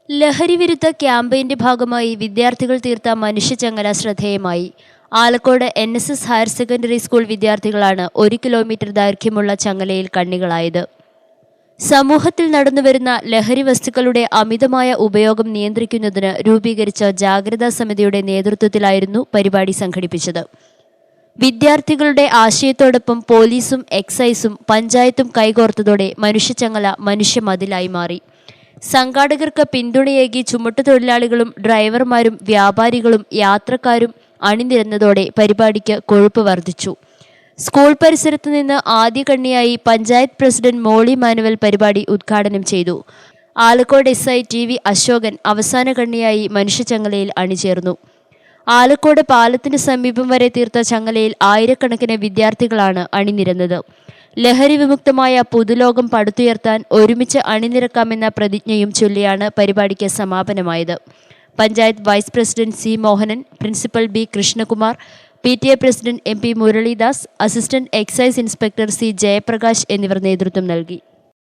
ലഹരിവിരുദ്ധ ക്യാമ്പയിന്റെ ഭാഗമായി വിദ്യാർത്ഥികൾ തീർത്ത മനുഷ്യചങ്ങല ശ്രദ്ധേയമായി. Alakode NSS higher secondary school വിദ്യാർത്ഥികളാണ് 1 കിലോമീറ്റർ ദൈർഘ്യമുള്ള ചങ്ങലയിൽ കണ്ണികളായത്. സമൂഹത്തിൽ നടന്നുവരുന്ന ലഹരി വസ്തുക്കളുടെ അമിതമായ ഉപയോഗം നിയന്ത്രിക്കുന്നതിന് രൂപീകരിച്ച ജാഗ്രതാ സമിതിയുടെ നേതൃത്വത്തിലായിരുന്നു പരിപാടി സംഘടിപ്പിച്ചത്. വിദ്യാർത്ഥികളുടെ ആശയത്തോടൊപ്പം പോലീസും എക്സൈസും പഞ്ചായത്തും കൈകോർത്തതോടെ മനുഷ്യചങ്ങല മനുഷ്യമതിലായി മാറി. സംഘാടകർക്ക് പിന്തുണയേകി ചുമട്ടുതൊഴിലാളികളും ഡ്രൈവർമാരും വ്യാപാരികളും യാത്രക്കാരും അണിനിരന്നതോടെ പരിപാടിക്ക് കൊഴുപ്പ് വർദ്ധിച്ചു. സ്കൂൾ പരിസരത്ത് നിന്ന് ആദ്യ കണ്ണിയായി പഞ്ചായത്ത് പ്രസിഡന്റ് മോളി മാനുവൽ പരിപാടി ഉദ്ഘാടനം ചെയ്തു. ആലക്കോട് SI TV അശോകൻ അവസാന കണ്ണിയായി മനുഷ്യചങ്ങലയിൽ അണിചേർന്നു. ആലക്കോട് പാലത്തിന് സമീപം വരെ തീർത്ത ചങ്ങലയിൽ ആയിരക്കണക്കിന് വിദ്യാർത്ഥികളാണ് അണിനിരന്നത്. ലഹരി വിമുക്തമായ പുതുലോകം പടുത്തുയർത്താൻ ഒരുമിച്ച് അണിനിരക്കാമെന്ന പ്രതിജ്ഞയും ചൊല്ലിയാണ് പരിപാടിക്ക് സമാപനമായത്. Panchayat vice president C Mohanan, principal B Krishnakumar, PTA president MP Muralidas, assistant excise inspector C Jayaprakash എന്നിവർ നേതൃത്വം നൽകി.